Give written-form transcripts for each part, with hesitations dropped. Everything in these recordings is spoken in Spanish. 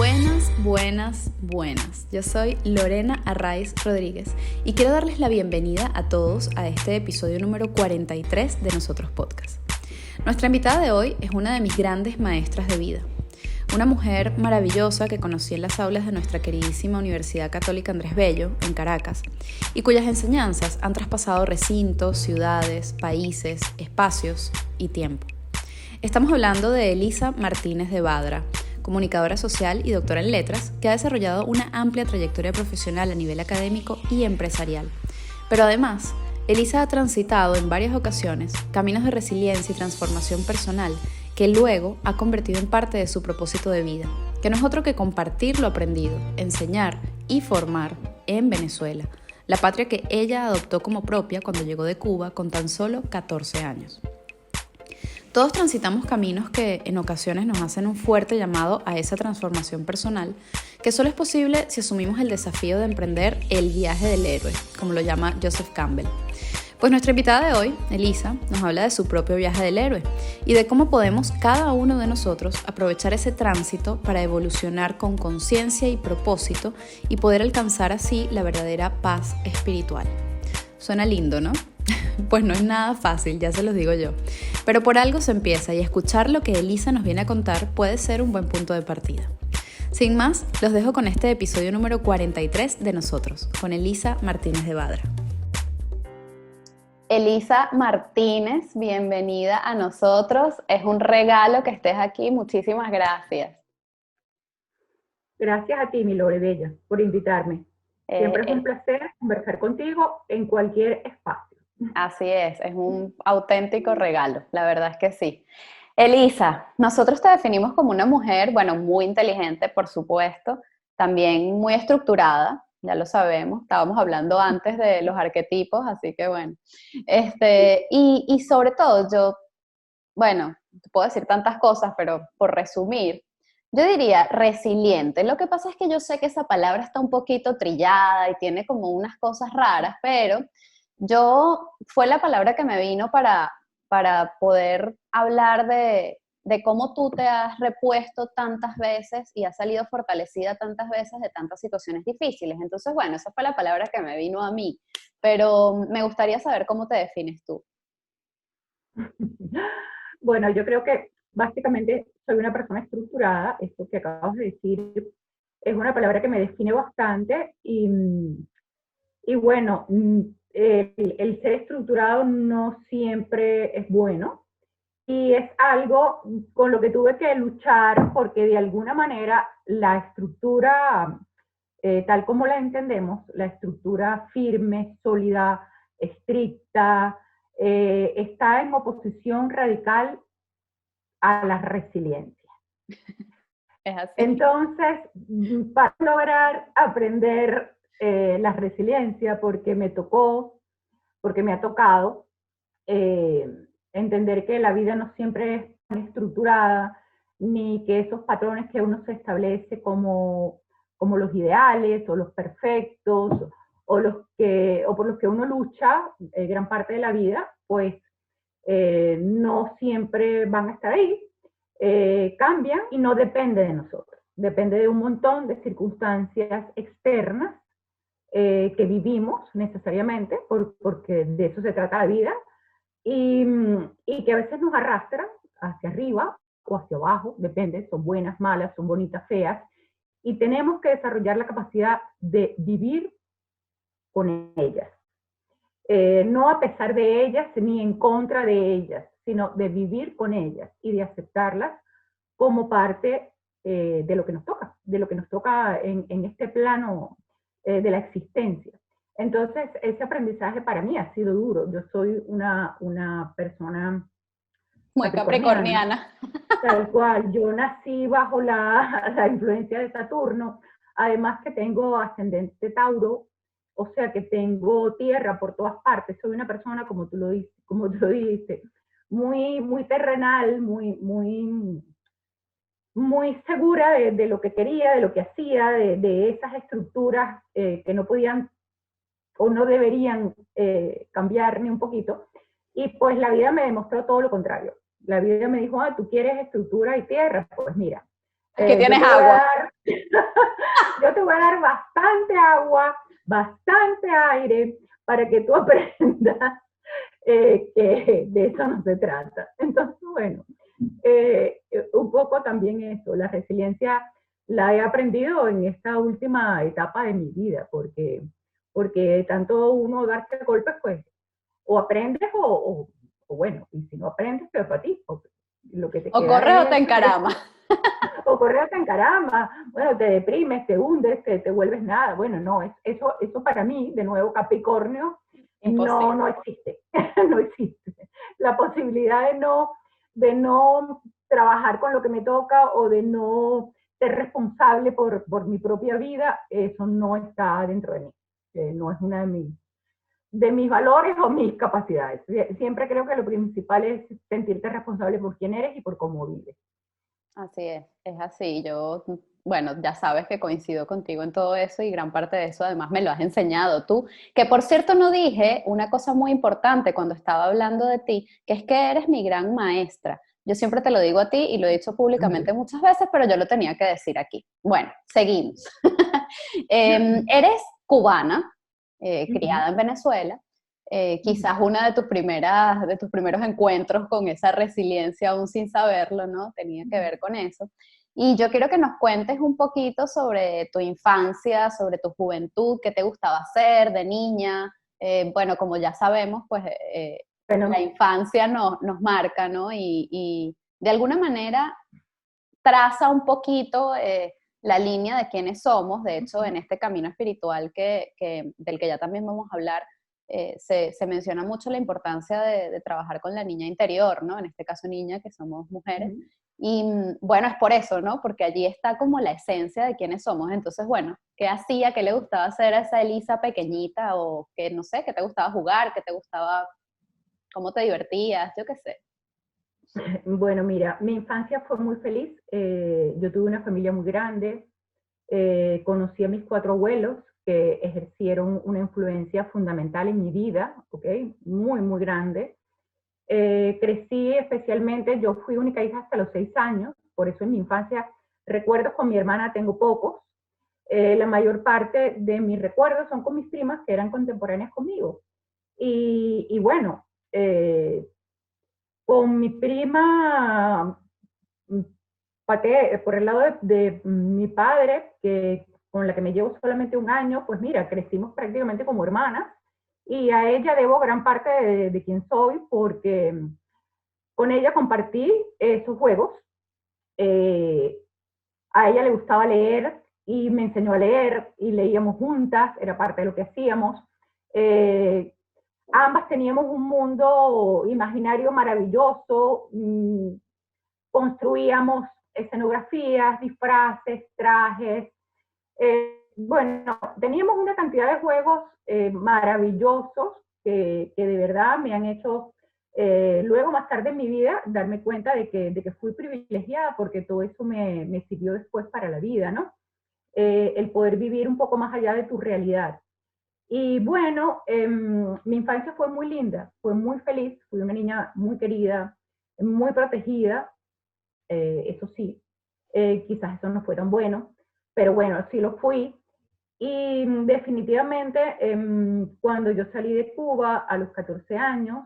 Buenas, buenas, buenas. Yo soy Lorena Arraiz Rodríguez y quiero darles la bienvenida a todos a este episodio número 43 de Nosotros Podcast. Nuestra invitada de hoy es una de mis grandes maestras de vida. Una mujer maravillosa que conocí en las aulas de nuestra queridísima Universidad Católica Andrés Bello, en Caracas, y cuyas enseñanzas han traspasado recintos, ciudades, países, espacios y tiempo. Estamos hablando de Elisa Martínez de Badra, comunicadora social y doctora en letras, que ha desarrollado una amplia trayectoria profesional a nivel académico y empresarial. Pero además, Elisa ha transitado en varias ocasiones caminos de resiliencia y transformación personal que luego ha convertido en parte de su propósito de vida, que no es otro que compartir lo aprendido, enseñar y formar en Venezuela, la patria que ella adoptó como propia cuando llegó de Cuba con tan solo 14 años. Todos transitamos caminos que en ocasiones nos hacen un fuerte llamado a esa transformación personal, que solo es posible si asumimos el desafío de emprender el viaje del héroe, como lo llama Joseph Campbell. Pues nuestra invitada de hoy, Elisa, nos habla de su propio viaje del héroe y de cómo podemos cada uno de nosotros aprovechar ese tránsito para evolucionar con conciencia y propósito y poder alcanzar así la verdadera paz espiritual. Suena lindo, ¿no? Pues no es nada fácil, ya se los digo yo. Pero por algo se empieza y escuchar lo que Elisa nos viene a contar puede ser un buen punto de partida. Sin más, los dejo con este episodio número 43 de Nosotros, con Elisa Martínez de Badra. Elisa Martínez, bienvenida a nosotros. Es un regalo que estés aquí. Muchísimas gracias. Gracias a ti, mi Lore Bella, por invitarme. Siempre es un placer conversar contigo en cualquier espacio. Así es un auténtico regalo, la verdad es que sí. Elisa, nosotros te definimos como una mujer, bueno, muy inteligente, por supuesto, también muy estructurada, ya lo sabemos, estábamos hablando antes de los arquetipos, así que bueno. Y sobre todo, yo, bueno, te puedo decir tantas cosas, pero por resumir, yo diría resiliente. Lo que pasa es que yo sé que esa palabra está un poquito trillada y tiene como unas cosas raras, pero fue la palabra que me vino para poder hablar de cómo tú te has repuesto tantas veces y has salido fortalecida tantas veces de tantas situaciones difíciles. Entonces, bueno, esa fue la palabra que me vino a mí, pero me gustaría saber cómo te defines tú. Bueno, yo creo que básicamente soy una persona estructurada. Esto que acabas de decir es una palabra que me define bastante y bueno, el ser estructurado no siempre es bueno y es algo con lo que tuve que luchar porque de alguna manera la estructura, tal como la entendemos, la estructura firme, sólida, estricta, está en oposición radical a la resiliencia. Es así. Entonces, para lograr aprender la resiliencia, porque me ha tocado entender que la vida no siempre es tan estructurada, ni que esos patrones que uno se establece como los ideales o los perfectos o por los que uno lucha gran parte de la vida, pues no siempre van a estar ahí, cambian y no depende de nosotros, depende de un montón de circunstancias externas que vivimos necesariamente, porque de eso se trata la vida, y que a veces nos arrastran hacia arriba o hacia abajo, depende, son buenas, malas, son bonitas, feas, y tenemos que desarrollar la capacidad de vivir con ellas. No a pesar de ellas ni en contra de ellas, sino de vivir con ellas y de aceptarlas como parte de lo que nos toca en este plano de la existencia. Entonces, ese aprendizaje para mí ha sido duro. Yo soy una persona muy capricorniana. Tal cual, yo nací bajo la influencia de Saturno, además que tengo ascendente Tauro, o sea que tengo tierra por todas partes. Soy una persona, como tú lo dices, muy terrenal, muy segura de lo que quería, de lo que hacía, de esas estructuras que no podían o no deberían cambiar ni un poquito. Y pues la vida me demostró todo lo contrario. La vida me dijo, tú quieres estructura y tierra. Pues mira, Aquí Yo tienes te voy a agua. dar, yo te voy a dar bastante agua, bastante aire, para que tú aprendas que de eso no se trata. Entonces, bueno, un poco también eso, la resiliencia la he aprendido en esta última etapa de mi vida, porque tanto uno darse golpes, pues, o aprendes o bueno, y si no aprendes, pero para ti, lo que te O queda corres o te es encarama. o correr en caramba, bueno, te deprimes, te hundes, te vuelves nada. Bueno, no, eso para mí, de nuevo, Capricornio, no, Imposible. no existe, no existe. La posibilidad de no trabajar con lo que me toca o de no ser responsable por mi propia vida, eso no está dentro de mí. No es una de mis valores o mis capacidades. Siempre creo que lo principal es sentirte responsable por quién eres y por cómo vives. Así es así. Yo, bueno, ya sabes que coincido contigo en todo eso y gran parte de eso además me lo has enseñado tú. Que por cierto no dije una cosa muy importante cuando estaba hablando de ti, que es que eres mi gran maestra. Yo siempre te lo digo a ti y lo he dicho públicamente muchas veces, pero yo lo tenía que decir aquí. Bueno, seguimos. Eres cubana, criada en Venezuela. Quizás una de tus primeros encuentros con esa resiliencia, aún sin saberlo, ¿no? Tenía que ver con eso. Y yo quiero que nos cuentes un poquito sobre tu infancia, sobre tu juventud, qué te gustaba hacer de niña. Bueno, como ya sabemos, pues la Bueno, infancia nos marca, ¿no? Y de alguna manera traza un poquito la línea de quiénes somos. De hecho, en este camino espiritual del que ya también vamos a hablar, se menciona mucho la importancia de trabajar con la niña interior, ¿no? En este caso niña, que somos mujeres. Y bueno, es por eso, ¿no? Porque allí está como la esencia de quiénes somos. Entonces, bueno, ¿qué hacía? ¿Qué le gustaba hacer a esa Elisa pequeñita? O que, no sé, ¿qué te gustaba jugar? ¿Qué te gustaba? ¿Cómo te divertías? Yo qué sé. bueno, mira, mi infancia fue muy feliz. Yo tuve una familia muy grande. Conocí a mis 4 abuelos que ejercieron una influencia fundamental en mi vida, ¿ok? Muy, muy grande. Crecí especialmente, yo fui única hija hasta los 6 años, por eso en mi infancia recuerdos con mi hermana tengo pocos. La mayor parte de mis recuerdos son con mis primas que eran contemporáneas conmigo. Y bueno, con mi prima, por el lado de mi padre, con la que me llevo solamente un año, pues mira, crecimos prácticamente como hermanas y a ella debo gran parte de quién soy porque con ella compartí esos juegos. Eh, a ella le gustaba leer y me enseñó a leer y leíamos juntas, era parte de lo que hacíamos. Eh, Ambas teníamos un mundo imaginario maravilloso, construíamos escenografías, disfraces, trajes. Bueno, teníamos una cantidad de juegos maravillosos que de verdad me han hecho, luego más tarde en mi vida, darme cuenta de que fui privilegiada porque todo eso me sirvió después para la vida, ¿no? El poder vivir un poco más allá de tu realidad. Y bueno, mi infancia fue muy linda, fue muy feliz, fui una niña muy querida, muy protegida, eso sí, quizás eso no fue tan bueno, pero bueno, sí lo fui. Y definitivamente, cuando yo salí de Cuba a los 14 años,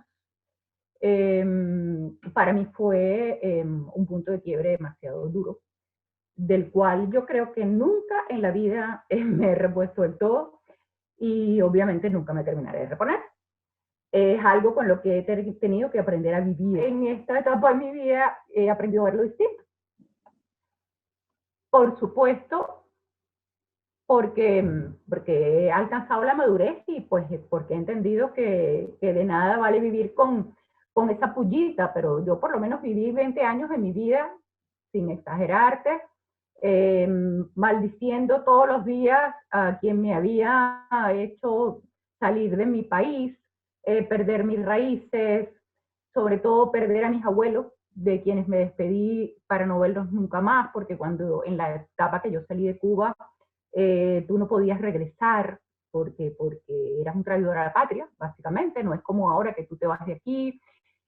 para mí fue un punto de quiebre demasiado duro, del cual yo creo que nunca en la vida me he repuesto del todo y obviamente nunca me terminaré de reponer. Es algo con lo que he tenido que aprender a vivir. En esta etapa de mi vida he aprendido a verlo distinto. Por supuesto, porque he alcanzado la madurez y pues porque he entendido que de nada vale vivir con esa pullita, pero yo por lo menos viví 20 años de mi vida, sin exagerarte, maldiciendo todos los días a quien me había hecho salir de mi país, perder mis raíces, sobre todo perder a mis abuelos, de quienes me despedí para no verlos nunca más, porque cuando en la etapa que yo salí de Cuba, tú no podías regresar porque eras un traidor a la patria, básicamente, no es como ahora que tú te vas de aquí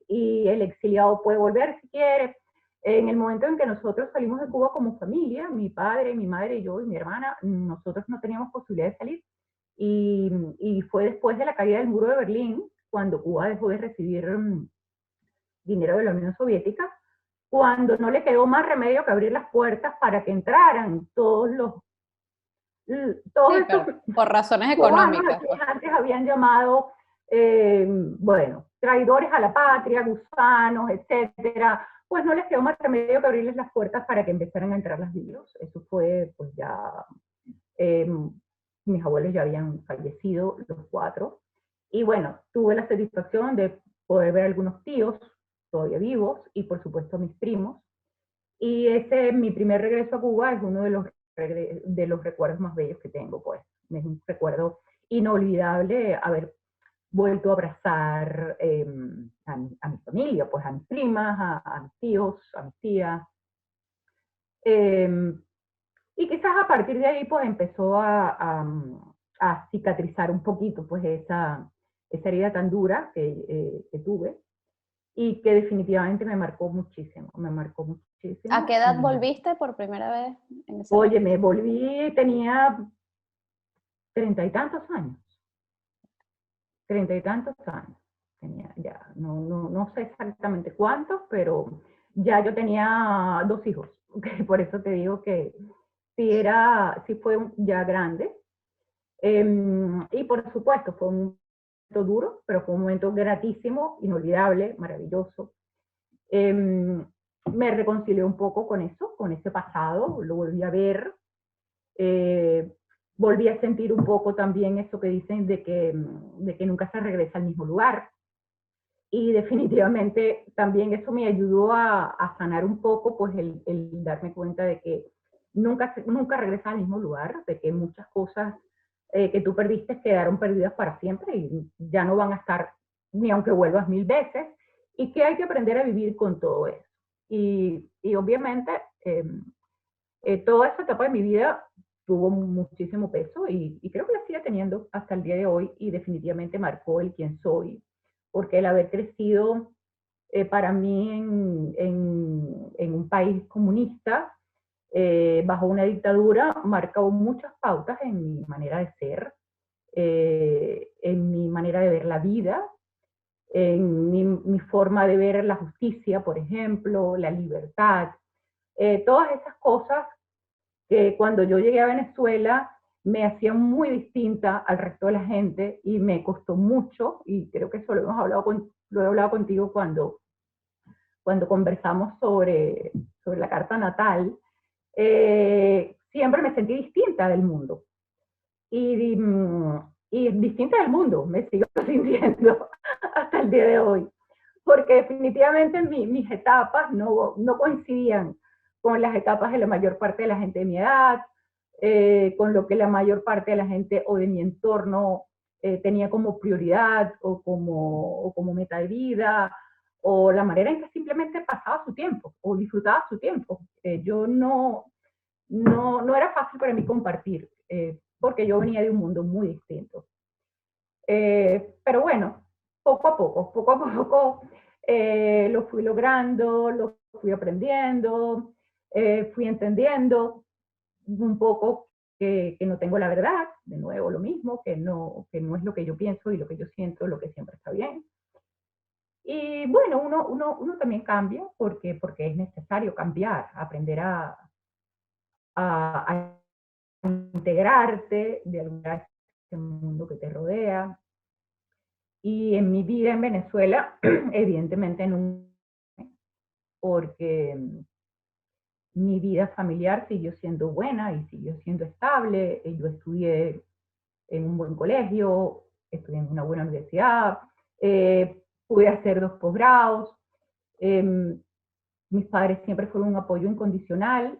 y el exiliado puede volver si quiere. En el momento en que nosotros salimos de Cuba como familia, mi padre, mi madre, yo y mi hermana, nosotros no teníamos posibilidad de salir. Y fue después de la caída del muro de Berlín, cuando Cuba dejó de recibir dinero de la Unión Soviética, cuando no le quedó más remedio que abrir las puertas para que entraran todos Sí, estos pero por razones cubanos a económicas, pues. quienes antes habían llamado, bueno, traidores a la patria, gusanos, etcétera, pues no les quedó más remedio que abrirles las puertas para que empezaran a entrar las virus. Eso fue, pues ya, eh, mis abuelos ya habían fallecido, los cuatro, y bueno, tuve la satisfacción de poder ver a algunos tíos todavía vivos, y por supuesto a mis primos, y ese, mi primer regreso a Cuba es uno de los recuerdos más bellos que tengo, pues. Es un recuerdo inolvidable haber vuelto a abrazar a mi familia, pues a mis primas, a mis tíos, a mis tías. Eh, y quizás a partir de ahí pues empezó a cicatrizar un poquito pues esa herida tan dura que tuve y que definitivamente me marcó ¿A qué muchísimo. edad volviste por primera vez en ese Oye, regreso? me volví, tenía 30 y tantos años, 30 y tantos años tenía ya, no sé exactamente cuántos, pero ya yo tenía dos hijos, okay, por eso te digo que sí fue ya grande. Y por supuesto fue un momento duro, pero fue un momento gratísimo, inolvidable, maravilloso. Me reconcilié un poco con eso, con ese pasado, lo volví a ver, eh, volví a sentir un poco también eso que dicen de que nunca se regresa al mismo lugar. Y definitivamente también eso me ayudó a sanar un poco, pues el darme cuenta de que nunca regresa al mismo lugar, de que muchas cosas que tú perdiste quedaron perdidas para siempre y ya no van a estar ni aunque vuelvas 1000 veces, y que hay que aprender a vivir con todo eso. Y obviamente toda esa etapa de mi vida tuvo muchísimo peso y creo que la sigue teniendo hasta el día de hoy, y definitivamente marcó el quién soy, porque el haber crecido para mí en un país comunista, bajo una dictadura, marcó muchas pautas en mi manera de ser, en mi manera de ver la vida, en mi forma de ver la justicia, por ejemplo, la libertad, todas esas cosas que cuando yo llegué a Venezuela me hacía muy distinta al resto de la gente y me costó mucho, y creo que eso lo he hablado contigo cuando conversamos sobre la carta natal. Siempre me sentí distinta del mundo. Y distinta del mundo, me sigo sintiendo hasta el día de hoy, porque definitivamente mis etapas no coincidían con las etapas de la mayor parte de la gente de mi edad, con lo que la mayor parte de la gente o de mi entorno tenía como prioridad o como meta de vida, o la manera en que simplemente pasaba su tiempo o disfrutaba su tiempo. Yo no era fácil para mí compartir, porque yo venía de un mundo muy distinto. Pero bueno, poco a poco lo fui logrando, lo fui aprendiendo, fui entendiendo un poco que no tengo la verdad, de nuevo lo mismo, que no es lo que yo pienso y lo que yo siento, lo que siempre está bien. Y bueno, uno también cambia porque es necesario cambiar, aprender a integrarte de alguna vez en el mundo que te rodea. Y en mi vida en Venezuela, evidentemente porque mi vida familiar siguió siendo buena y siguió siendo estable. Yo estudié en un buen colegio, estudié en una buena universidad, pude hacer 2 posgrados. Eh, Mis padres siempre fueron un apoyo incondicional.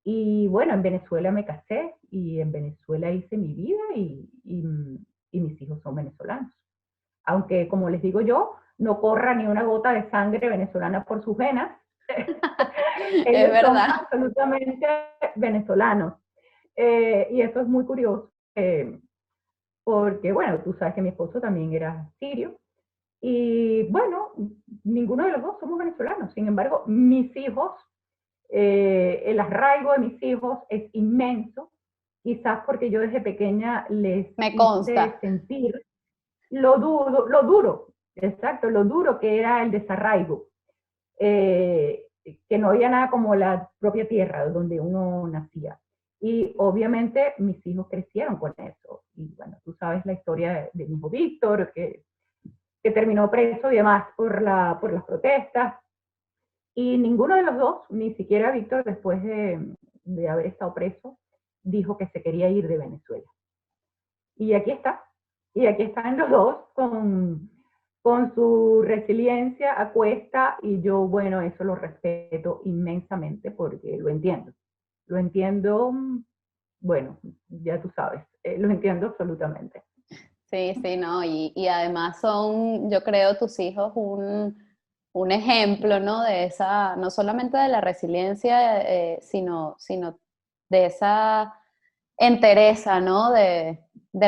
Y bueno, en Venezuela me casé y en Venezuela hice mi vida y mis hijos son venezolanos. Aunque, como les digo yo, no corra ni una gota de sangre venezolana por sus venas. Es Ellos son verdad. absolutamente venezolanos. Y eso es muy curioso, porque, bueno, tú sabes que mi esposo también era sirio. Y bueno, ninguno de los dos somos venezolanos. Sin embargo, mis hijos, el arraigo de mis hijos es inmenso, quizás porque yo desde pequeña les Me hice consta. sentir lo duro, exacto, lo duro que era el desarraigo, que no había nada como la propia tierra donde uno nacía. Y obviamente mis hijos crecieron con eso. Y bueno, tú sabes la historia de mi hijo Víctor, que terminó preso y demás por las protestas. Y ninguno de los dos, ni siquiera Víctor, después de haber estado preso, dijo que se quería ir de Venezuela. Y aquí está. Y aquí están los dos con su resiliencia a cuesta, y yo, bueno, eso lo respeto inmensamente porque lo entiendo. Lo entiendo, bueno, ya tú sabes, lo entiendo absolutamente. Sí, sí, no, y además son, yo creo, tus hijos un ejemplo, ¿no? De esa, no solamente de la resiliencia, sino de esa entereza, ¿no? De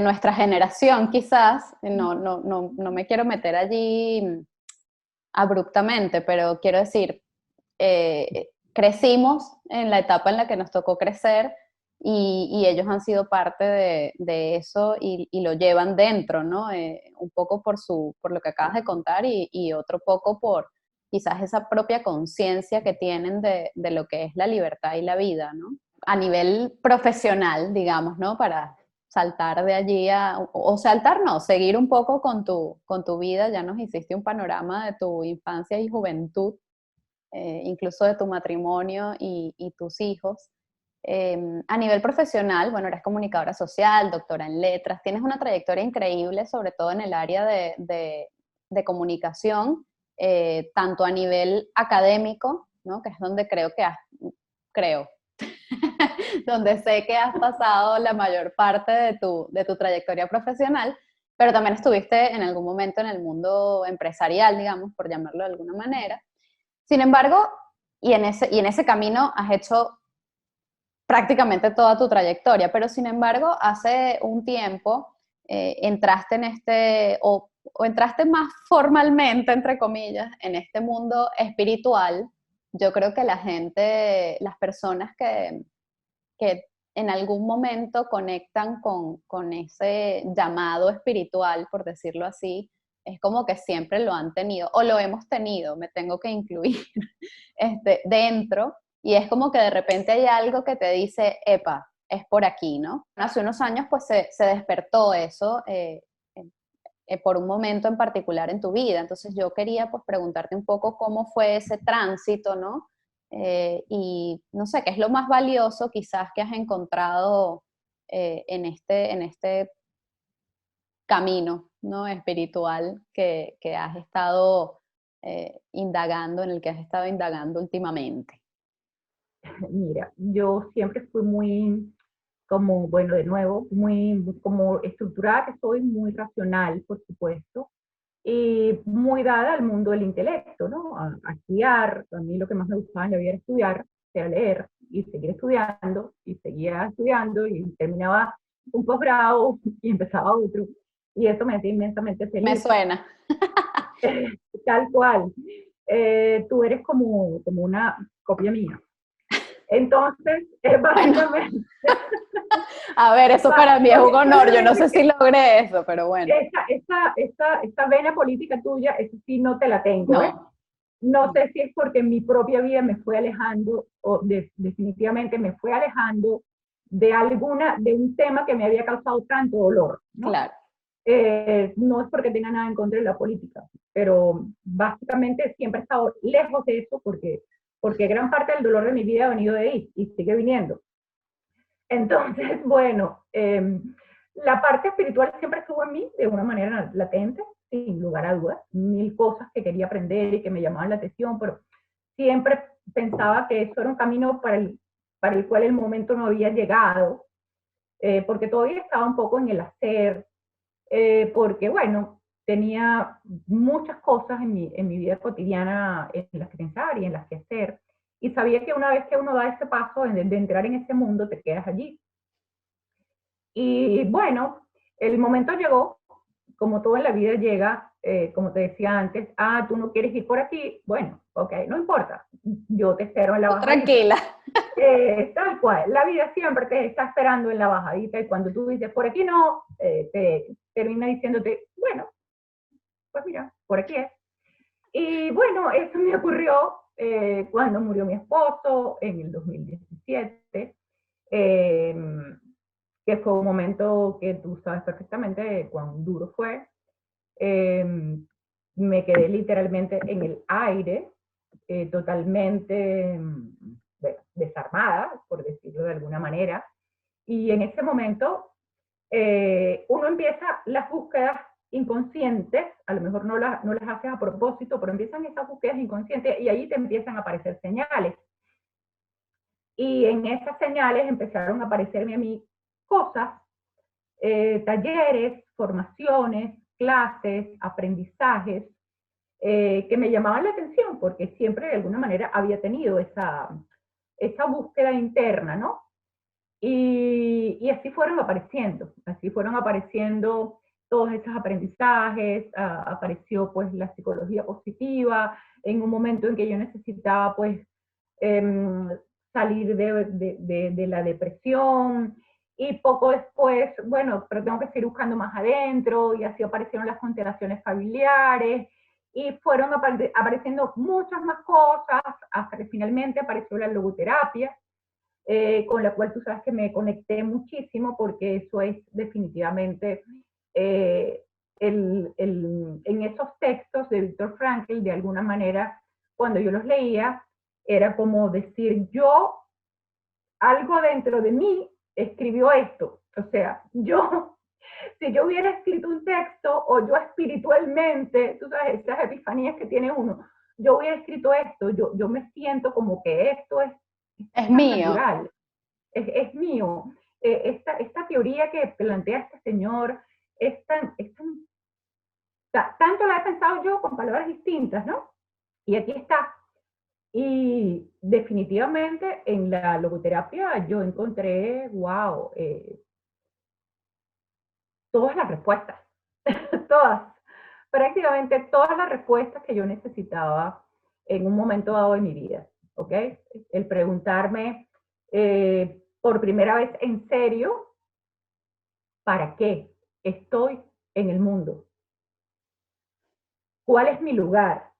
nuestra generación, quizás. No me quiero meter allí abruptamente, pero quiero decir, crecimos en la etapa en la que nos tocó crecer y ellos han sido parte de eso y lo llevan dentro, ¿no? Un poco por lo que acabas de contar y otro poco por quizás esa propia conciencia que tienen de lo que es la libertad y la vida, ¿no? A nivel profesional, digamos, ¿no? Para saltar de allí o saltar no, seguir un poco con tu vida, ya nos hiciste un panorama de tu infancia y juventud, incluso de tu matrimonio y tus hijos. A nivel profesional, bueno, eres comunicadora social, doctora en letras, tienes una trayectoria increíble, sobre todo en el área de comunicación, tanto a nivel académico, ¿no? Que es donde creo, donde sé que has pasado la mayor parte de tu trayectoria profesional, pero también estuviste en algún momento en el mundo empresarial, digamos, por llamarlo de alguna manera. Sin embargo, y en ese camino has hecho prácticamente toda tu trayectoria, pero sin embargo, hace un tiempo entraste en o entraste más formalmente, entre comillas, en este mundo espiritual. Yo creo que la gente, las personas que en algún momento conectan con ese llamado espiritual, por decirlo así, es como que siempre lo han tenido, o lo hemos tenido, me tengo que incluir dentro, y es como que de repente hay algo que te dice, epa, es por aquí, ¿no? Hace unos años pues se despertó eso por un momento en particular en tu vida, entonces yo quería pues preguntarte un poco cómo fue ese tránsito, ¿no? Y no sé, ¿qué es lo más valioso quizás que has encontrado en este camino, ¿no? Espiritual que has estado indagando, en el que has estado indagando últimamente? Mira, yo siempre fui muy, como, bueno, de nuevo, muy como estructurada que soy, muy racional, por supuesto, y muy dada al mundo del intelecto, ¿no? A estudiar. A mí lo que más me gustaba en la vida era estudiar, era leer y seguir estudiando, y seguía estudiando, y terminaba un posgrado y empezaba otro, y eso me hacía inmensamente Me feliz. suena. Tal cual. Tú eres como una copia mía. Entonces, Bueno, básicamente, a ver, eso para mí es un honor. Yo no obviamente sé si logré eso, pero bueno. esta vena política tuya, eso sí no te la tengo, ¿eh? No. No sé si es porque mi propia vida me fue alejando, o definitivamente me fue alejando de un tema que me había causado tanto dolor, ¿no? Claro. No es porque tenga nada en contra de la política, pero básicamente siempre he estado lejos de eso porque gran parte del dolor de mi vida ha venido de ahí y sigue viniendo. Entonces, bueno, la parte espiritual siempre estuvo en mí de una manera latente, sin lugar a dudas, mil cosas que quería aprender y que me llamaban la atención, pero siempre pensaba que eso era un camino para el cual el momento no había llegado, porque todavía estaba un poco en el hacer, porque bueno, tenía muchas cosas en mi vida cotidiana en las que pensar y en las que hacer, y sabía que una vez que uno da ese paso de entrar en ese mundo, te quedas allí. Y bueno, el momento llegó, como todo en la vida llega, como te decía antes, tú no quieres ir por aquí, bueno, ok, no importa, yo te espero en la bajadita. Tranquila. Tal cual, la vida siempre te está esperando en la bajadita y cuando tú dices por aquí no, te termina diciéndote, bueno, pues mira, por aquí es. Y bueno, eso me ocurrió cuando murió mi esposo en el 2017, que fue un momento que tú sabes perfectamente cuán duro fue. Me quedé literalmente en el aire, totalmente desarmada, por decirlo de alguna manera. Y en ese momento uno empieza las búsquedas inconscientes, a lo mejor no las haces a propósito, pero empiezan esas búsquedas inconscientes y ahí te empiezan a aparecer señales. Y en esas señales empezaron a aparecerme a mí cosas, talleres, formaciones, clases, aprendizajes, que me llamaban la atención porque siempre de alguna manera había tenido esa búsqueda interna, ¿no? Y así fueron apareciendo todos esos aprendizajes, apareció pues la psicología positiva, en un momento en que yo necesitaba pues salir de la depresión, y poco después, bueno, pero tengo que seguir buscando más adentro, y así aparecieron las constelaciones familiares, y fueron apareciendo muchas más cosas, hasta que finalmente apareció la logoterapia, con la cual tú sabes que me conecté muchísimo, porque eso es definitivamente, en esos textos de Viktor Frankl, de alguna manera, cuando yo los leía, era como decir, algo dentro de mí escribió esto. O sea, si yo hubiera escrito un texto, o yo espiritualmente, tú sabes, esas epifanías que tiene uno, yo hubiera escrito esto, yo me siento como que esto es mío. natural, es mío. Esta teoría que plantea este señor tanto la he pensado yo con palabras distintas, ¿no? Y aquí está. Y definitivamente en la logoterapia yo encontré, wow, todas las respuestas, todas, prácticamente todas las respuestas que yo necesitaba en un momento dado de mi vida, ¿ok? El preguntarme por primera vez en serio, ¿para qué estoy en el mundo? ¿Cuál es mi lugar?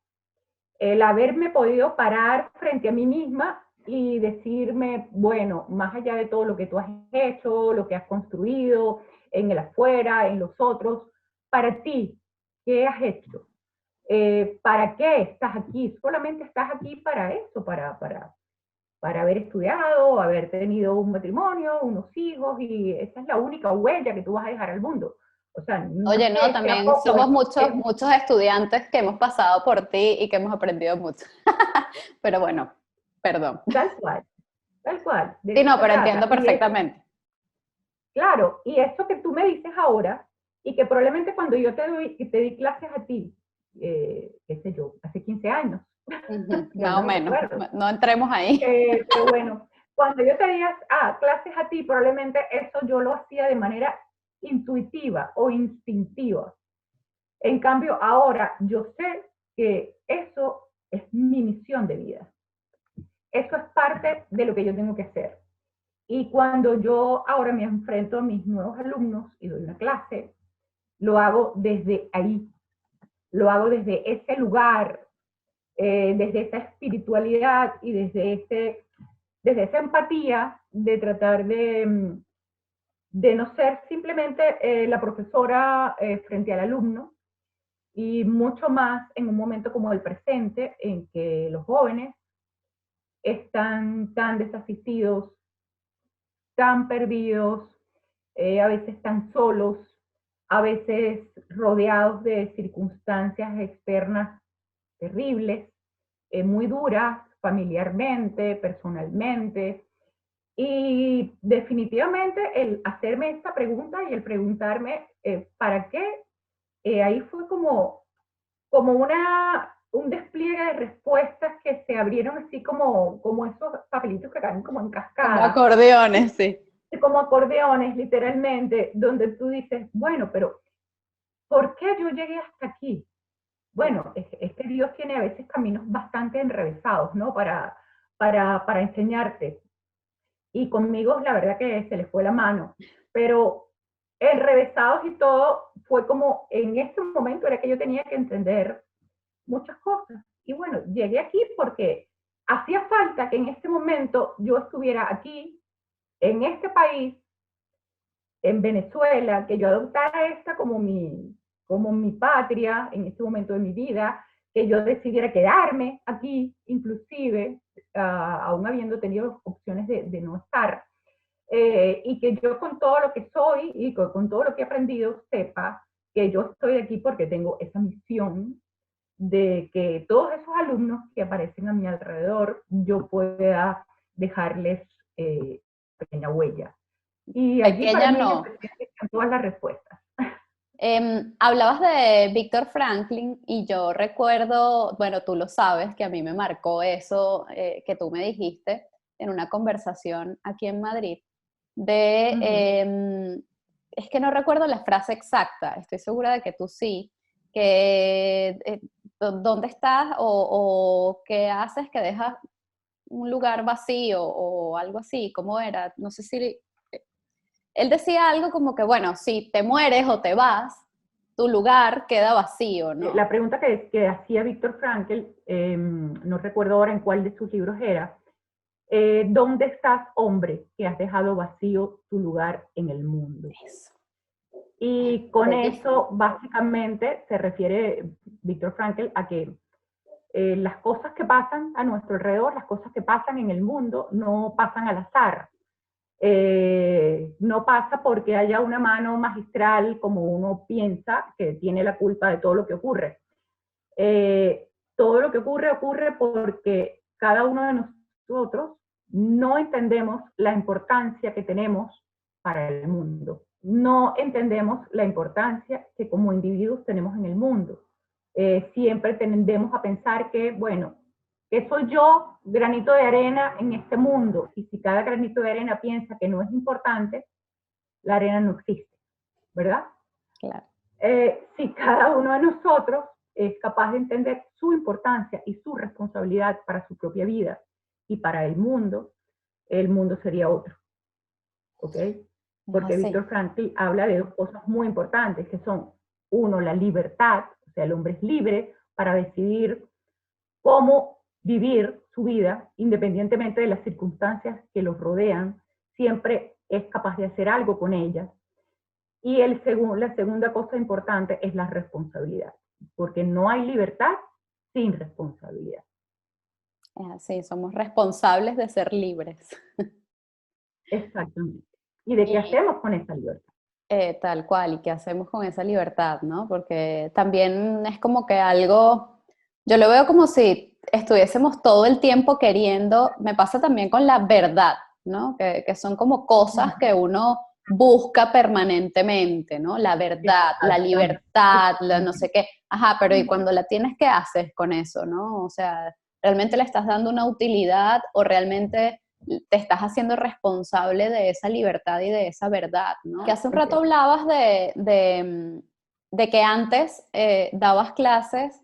El haberme podido parar frente a mí misma y decirme, bueno, más allá de todo lo que tú has hecho, lo que has construido, en el afuera, en los otros, para ti, ¿qué has hecho? ¿Para qué estás aquí? Solamente estás aquí para eso, para haber estudiado, haber tenido un matrimonio, unos hijos, y esa es la única huella que tú vas a dejar al mundo. O sea, no Oye, es no, que sea también poco, somos muchos estudiantes que hemos pasado por ti y que hemos aprendido mucho. Pero bueno, perdón. tal cual, tal cual, de Sí, eso no, se pero entiendo trata. perfectamente. Claro, y eso que tú me dices ahora, y que probablemente cuando yo te di clases a ti, qué sé yo, hace 15 años, ya Más o no me menos, recuerdo, no entremos ahí. pero bueno, cuando yo te di clases a ti, probablemente eso yo lo hacía de manera intuitiva o instintiva. En cambio, ahora yo sé que eso es mi misión de vida. Eso es parte de lo que yo tengo que hacer. Y cuando yo ahora me enfrento a mis nuevos alumnos y doy una clase, lo hago desde ahí, lo hago desde ese lugar, desde esa espiritualidad y desde esa empatía de tratar de no ser simplemente la profesora frente al alumno, y mucho más en un momento como el presente, en que los jóvenes están tan desasistidos, tan perdidos, a veces tan solos, a veces rodeados de circunstancias externas terribles, muy duras, familiarmente, personalmente. Y definitivamente el hacerme esta pregunta y el preguntarme ¿para qué? Ahí fue como un despliegue de respuestas que se abrieron así como esos papelitos que caen como en Como cascada, acordeones, sí. como acordeones literalmente, donde tú dices, bueno, pero ¿por qué yo llegué hasta aquí? Bueno, es que Dios tiene a veces caminos bastante enrevesados, ¿no? Para enseñarte. Y conmigo la verdad que se le fue la mano, pero enrevesados y todo, fue como en ese momento era que yo tenía que entender muchas cosas. Y bueno, llegué aquí porque hacía falta que en este momento yo estuviera aquí, en este país, en Venezuela, que yo adoptara esta como mi patria en este momento de mi vida, que yo decidiera quedarme aquí, inclusive, aún habiendo tenido opciones de no estar, y que yo con todo lo que soy y con todo lo que he aprendido sepa que yo estoy aquí porque tengo esa misión de que todos esos alumnos que aparecen a mi alrededor yo pueda dejarles pequeña huella. Y allí para Pequeña mí me no. parece que están todas las respuestas. Hablabas de Víctor Franklin y yo recuerdo, bueno, tú lo sabes, que a mí me marcó eso que tú me dijiste en una conversación aquí en Madrid, de, es que no recuerdo la frase exacta, estoy segura de que tú sí, que ¿dónde estás o qué haces que dejas un lugar vacío o algo así? ¿Cómo era? No sé si él decía algo como que, bueno, si te mueres o te vas, tu lugar queda vacío, ¿no? La pregunta que hacía Víctor Frankl, no recuerdo ahora en cuál de sus libros era, ¿dónde estás, hombre, que has dejado vacío tu lugar en el mundo? Eso. Y con Bellísimo. eso básicamente se refiere Víctor Frankl a que las cosas que pasan a nuestro alrededor, las cosas que pasan en el mundo, no pasan al azar. No pasa porque haya una mano magistral como uno piensa que tiene la culpa de todo lo que ocurre. Todo lo que ocurre ocurre porque cada uno de nosotros no entendemos la importancia que tenemos para el mundo. No entendemos la importancia que como individuos tenemos en el mundo. Siempre tendemos a pensar que, bueno, que soy yo, granito de arena en este mundo, y si cada granito de arena piensa que no es importante, la arena no existe, ¿verdad? Claro. Si cada uno de nosotros es capaz de entender su importancia y su responsabilidad para su propia vida y para el mundo sería otro, ¿ok? Es Porque así. Víctor Frankl habla de dos cosas muy importantes, que son, uno, la libertad, o sea, el hombre es libre para decidir cómo vivir su vida, independientemente de las circunstancias que los rodean, siempre es capaz de hacer algo con ellas. Y la segunda cosa importante es la responsabilidad, porque no hay libertad sin responsabilidad. Es así, somos responsables de ser libres. Exactamente. ¿Y de qué Y hacemos con esa libertad? tal cual, ¿y qué hacemos con esa libertad, no? Porque también es como que algo, yo lo veo como si estuviésemos todo el tiempo queriendo, me pasa también con la verdad, ¿no? Que son como cosas que uno busca permanentemente, ¿no? La verdad, la Exactamente. libertad, la no Exactamente. sé qué. Ajá, pero ¿y cuando la tienes, qué haces con eso, no? O sea, ¿realmente le estás dando una utilidad o realmente te estás haciendo responsable de esa libertad y de esa verdad, ¿no? Que hace un rato hablabas de que antes dabas clases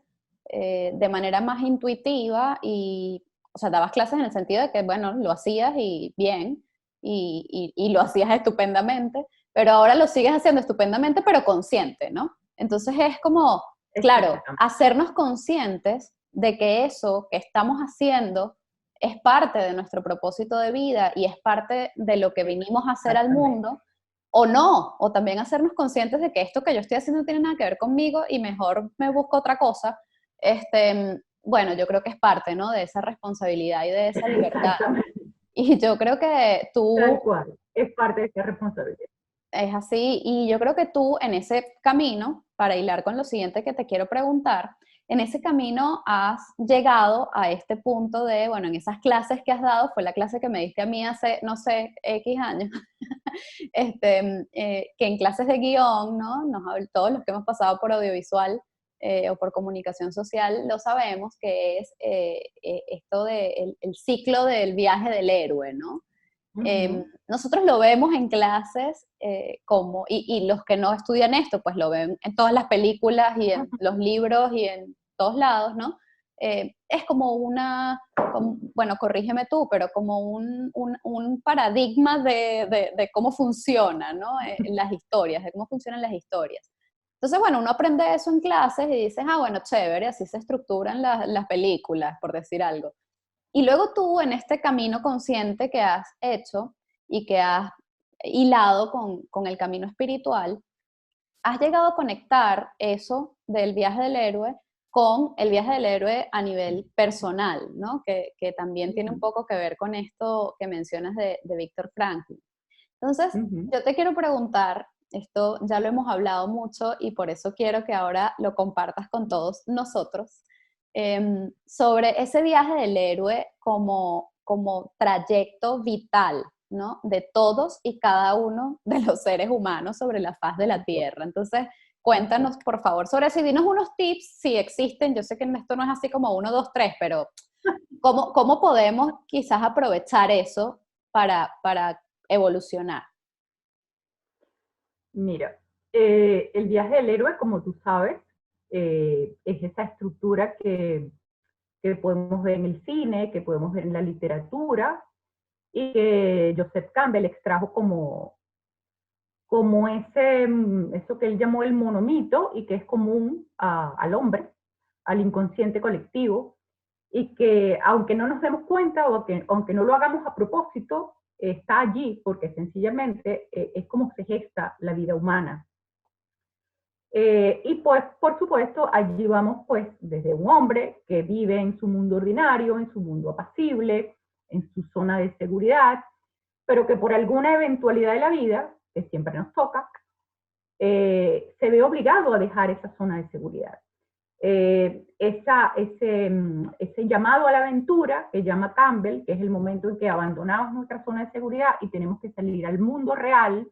de manera más intuitiva y, o sea, dabas clases en el sentido de que, bueno, lo hacías y bien, y lo hacías estupendamente, pero ahora lo sigues haciendo estupendamente, pero consciente, ¿no? Entonces es como, claro, Exactamente. hacernos conscientes de que eso que estamos haciendo es parte de nuestro propósito de vida y es parte de lo que vinimos a hacer al Exactamente. mundo, o no, o también hacernos conscientes de que esto que yo estoy haciendo no tiene nada que ver conmigo y mejor me busco otra cosa. Bueno, yo creo que es parte, ¿no? De esa responsabilidad y de esa libertad. Exactamente. Y yo creo que Tal tú cual. Es parte de esa responsabilidad. es así, y yo creo que tú en ese camino, para hilar con lo siguiente que te quiero preguntar, en ese camino has llegado a este punto de, bueno, en esas clases que has dado, fue la clase que me diste a mí hace, no sé, X años, que en clases de guión, ¿no? Todos los que hemos pasado por audiovisual o por comunicación social lo sabemos, que es esto de el ciclo del viaje del héroe, ¿no? Nosotros lo vemos en clases y los que no estudian esto, pues lo ven en todas las películas y en los libros y en todos lados, ¿no? Es como bueno, corrígeme tú, pero como un paradigma de cómo funciona, ¿no? Las historias, de cómo funcionan las historias. Entonces, bueno, uno aprende eso en clases y dices, bueno, chévere, así se estructuran las películas, por decir algo. Y luego tú, en este camino consciente que has hecho y que has hilado con el camino espiritual, has llegado a conectar eso del viaje del héroe con el viaje del héroe a nivel personal, ¿no? Que también tiene un poco que ver con esto que mencionas de Víctor Franklin. Entonces, yo te quiero preguntar, esto ya lo hemos hablado mucho y por eso quiero que ahora lo compartas con todos nosotros, sobre ese viaje del héroe como trayecto vital, ¿no? De todos y cada uno de los seres humanos sobre la faz de la Tierra. Entonces, cuéntanos, por favor, sobre eso y dinos unos tips, si existen. Yo sé que esto no es así como 1, 2, 3, pero ¿cómo podemos quizás aprovechar eso para evolucionar? Mira, el viaje del héroe, como tú sabes, es esa estructura que podemos ver en el cine, que podemos ver en la literatura, y que Joseph Campbell extrajo como eso que él llamó el monomito y que es común al hombre, al inconsciente colectivo, y que aunque no nos demos cuenta o que aunque no lo hagamos a propósito, está allí porque sencillamente es como se gesta la vida humana. Y pues, por supuesto, allí vamos pues desde un hombre que vive en su mundo ordinario, en su mundo apacible, en su zona de seguridad, pero que por alguna eventualidad de la vida, que siempre nos toca, se ve obligado a dejar esa zona de seguridad. Ese llamado a la aventura que llama Campbell, que es el momento en que abandonamos nuestra zona de seguridad y tenemos que salir al mundo real,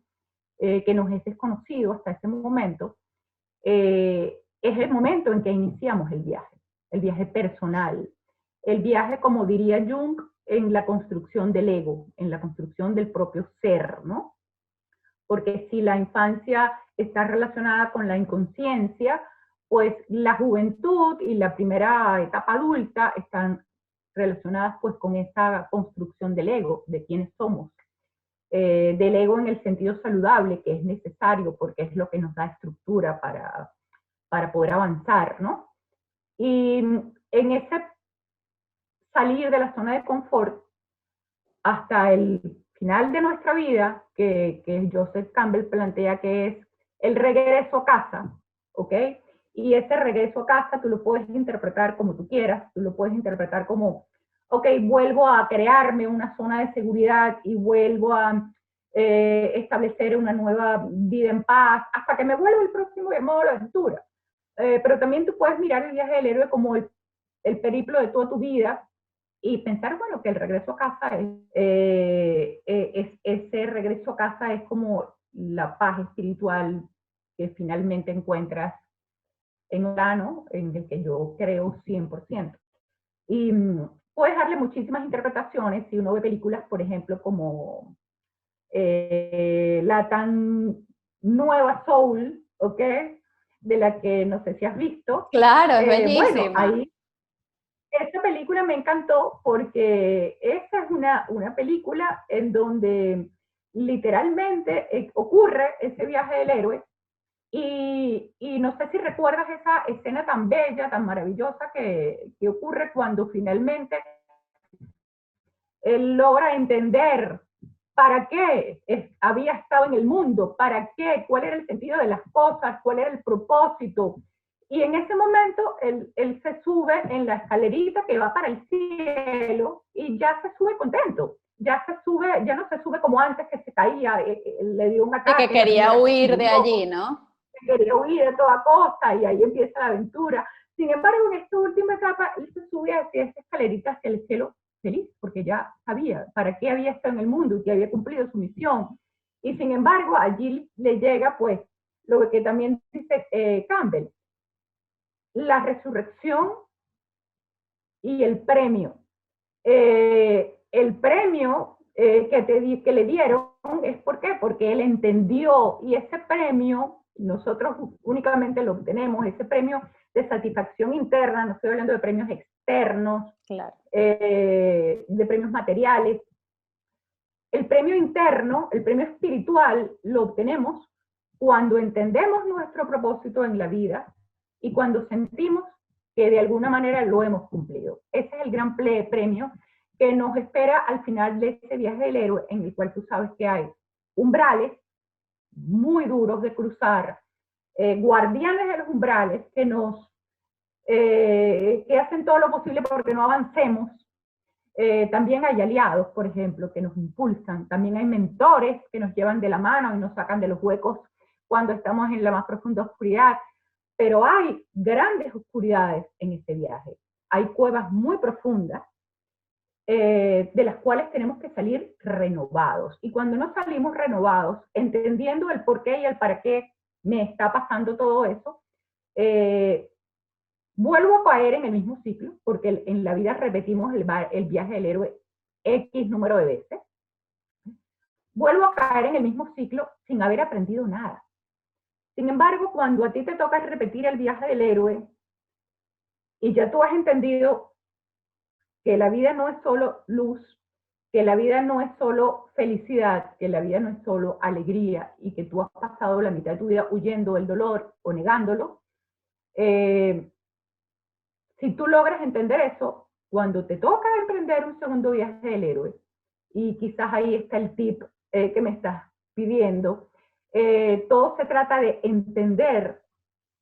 que nos es desconocido hasta ese momento, es el momento en que iniciamos el viaje personal, el viaje, como diría Jung, en la construcción del ego, en la construcción del propio ser, ¿no? Porque si la infancia está relacionada con la inconsciencia, pues la juventud y la primera etapa adulta están relacionadas pues con esa construcción del ego, de quiénes somos. Del ego en el sentido saludable, que es necesario porque es lo que nos da estructura para poder avanzar, ¿no? Y en ese salir de la zona de confort hasta el final de nuestra vida, que Joseph Campbell plantea que es el regreso a casa, ¿ok? Y ese regreso a casa tú lo puedes interpretar como tú quieras, tú lo puedes interpretar como, ok, vuelvo a crearme una zona de seguridad y vuelvo a establecer una nueva vida en paz, hasta que me vuelva el próximo llamado a la aventura. Pero también tú puedes mirar el viaje del héroe como el periplo de toda tu vida y pensar, bueno, que el regreso a casa ese regreso a casa es como la paz espiritual que finalmente encuentras en un plano en el que yo creo 100%. Y puedes darle muchísimas interpretaciones si uno ve películas, por ejemplo, como la tan nueva Soul, ¿ok? De la que no sé si has visto. Claro, es bellísima. Bueno, ahí esta película me encantó porque esa es una película en donde literalmente ocurre ese viaje del héroe y no sé si recuerdas esa escena tan bella, tan maravillosa que ocurre cuando finalmente él logra entender para qué había estado en el mundo, para qué, cuál era el sentido de las cosas, cuál era el propósito. Y en ese momento él se sube en la escalerita que va para el cielo y ya se sube contento. Ya se sube, ya no se sube como antes que se caía, le dio un ataque. Que quería huir de allí, ¿no? Quería huir de toda costa y ahí empieza la aventura. Sin embargo, en esta última etapa, él se sube hacia esa escalerita hacia el cielo feliz, porque ya sabía para qué había estado en el mundo y que había cumplido su misión. Y sin embargo, allí le llega, pues, lo que también dice Campbell, la resurrección y el premio. El premio que le dieron, ¿es por qué? Porque él entendió, y ese premio nosotros únicamente lo obtenemos, ese premio de satisfacción interna, no estoy hablando de premios externos, Claro. De premios materiales. El premio interno, el premio espiritual, lo obtenemos cuando entendemos nuestro propósito en la vida y cuando sentimos que de alguna manera lo hemos cumplido. Ese es el gran premio que nos espera al final de ese viaje del héroe, en el cual tú sabes que hay umbrales muy duros de cruzar, guardianes de los umbrales que hacen todo lo posible porque no avancemos. También hay aliados, por ejemplo, que nos impulsan. También hay mentores que nos llevan de la mano y nos sacan de los huecos cuando estamos en la más profunda oscuridad. Pero hay grandes oscuridades en este viaje. Hay cuevas muy profundas de las cuales tenemos que salir renovados. Y cuando no salimos renovados, entendiendo el por qué y el para qué me está pasando todo eso, vuelvo a caer en el mismo ciclo, porque en la vida repetimos el viaje del héroe X número de veces. Vuelvo a caer en el mismo ciclo sin haber aprendido nada. Sin embargo, cuando a ti te toca repetir el viaje del héroe y ya tú has entendido que la vida no es solo luz, que la vida no es solo felicidad, que la vida no es solo alegría y que tú has pasado la mitad de tu vida huyendo del dolor o negándolo, si tú logras entender eso, cuando te toca emprender un segundo viaje del héroe, y quizás ahí está el tip que me estás pidiendo, todo se trata de entender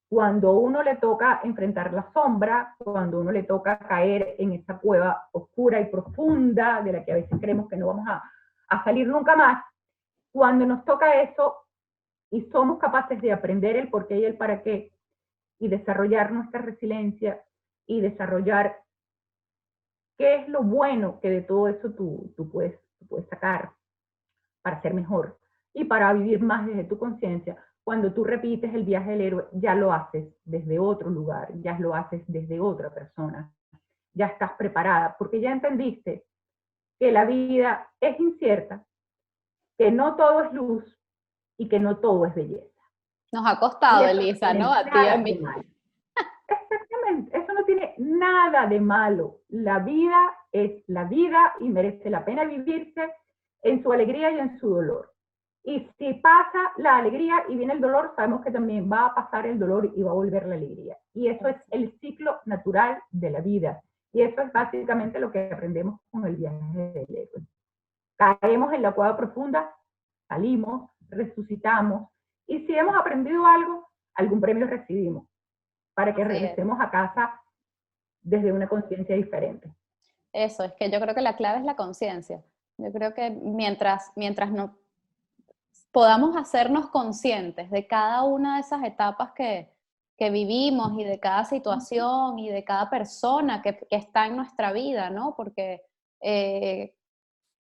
cuando uno le toca enfrentar la sombra, cuando uno le toca caer en esa cueva oscura y profunda de la que a veces creemos que no vamos a salir nunca más, cuando nos toca eso y somos capaces de aprender el por qué y el para qué y desarrollar nuestra resiliencia y desarrollar qué es lo bueno que de todo eso tú puedes sacar para ser mejor y para vivir más desde tu conciencia. Cuando tú repites el viaje del héroe, ya lo haces desde otro lugar, ya lo haces desde otra persona, ya estás preparada, porque ya entendiste que la vida es incierta, que no todo es luz y que no todo es belleza. Nos ha costado, Elisa, ¿no? A ti y a mí. Exactamente, eso no tiene nada de malo. La vida es la vida y merece la pena vivirse en su alegría y en su dolor. Y si pasa la alegría y viene el dolor, sabemos que también va a pasar el dolor y va a volver la alegría. Y eso es el ciclo natural de la vida. Y eso es básicamente lo que aprendemos con el viaje del héroe. Caemos en la cueva profunda, salimos, resucitamos, y si hemos aprendido algo, algún premio recibimos, para que regresemos a casa desde una conciencia diferente. Eso, es que yo creo que la clave es la conciencia. Yo creo que mientras no podamos hacernos conscientes de cada una de esas etapas que vivimos y de cada situación y de cada persona que está en nuestra vida, ¿no? Porque,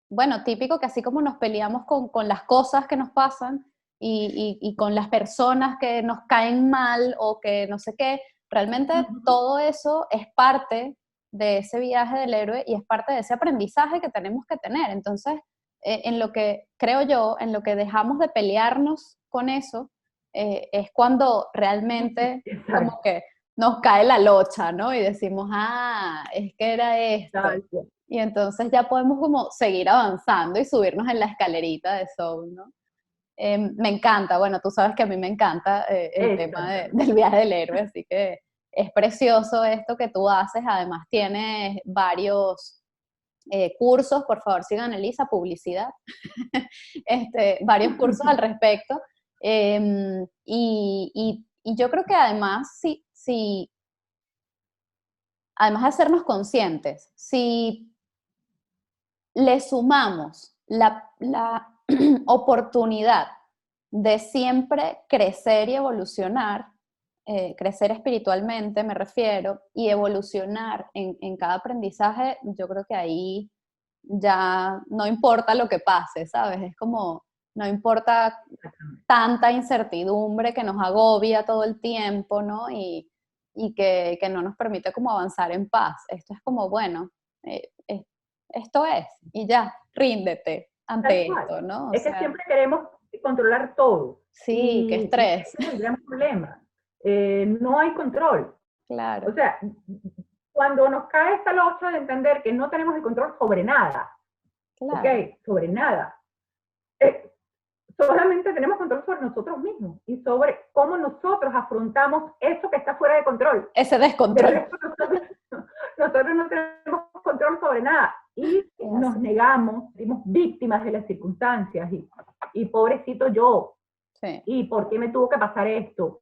bueno, típico que así como nos peleamos con las cosas que nos pasan y con las personas que nos caen mal o que no sé qué, realmente todo eso es parte de ese viaje del héroe y es parte de ese aprendizaje que tenemos que tener. Entonces, en lo que, creo yo, en lo que dejamos de pelearnos con eso, es cuando realmente como que nos cae la locha, ¿no? Y decimos, ah, es que era esto. Y entonces ya podemos como seguir avanzando y subirnos en la escalerita de Soul, ¿no? Me encanta, bueno, tú sabes que a mí me encanta el tema del viaje del héroe, así que es precioso esto que tú haces. Además tienes varios cursos, por favor sigan a Elisa, publicidad, varios cursos al respecto. Y yo creo que además, además de hacernos conscientes, si le sumamos la oportunidad de siempre crecer y evolucionar, crecer espiritualmente me refiero, y evolucionar en cada aprendizaje, yo creo que ahí ya no importa lo que pase, ¿sabes? Es como, no importa tanta incertidumbre que nos agobia todo el tiempo, ¿no? Y que no nos permite como avanzar en paz. Esto es como, bueno, esto es, y ya, ríndete Tal ante cual. esto, ¿no? O Es que sea, siempre queremos controlar todo. sí, qué Y estrés. ese es el gran problema. No hay control. O Claro, sea, cuando nos cae esta locha de entender que no tenemos el control sobre nada, ¿ok? claro. Sobre nada. Eh, Solamente tenemos control sobre nosotros mismos y sobre cómo nosotros afrontamos eso que está fuera de control. Ese De descontrol. resto, nosotros no tenemos control sobre nada y Es nos así. negamos, somos víctimas de las circunstancias y pobrecito yo, Sí. y por qué me tuvo que pasar esto,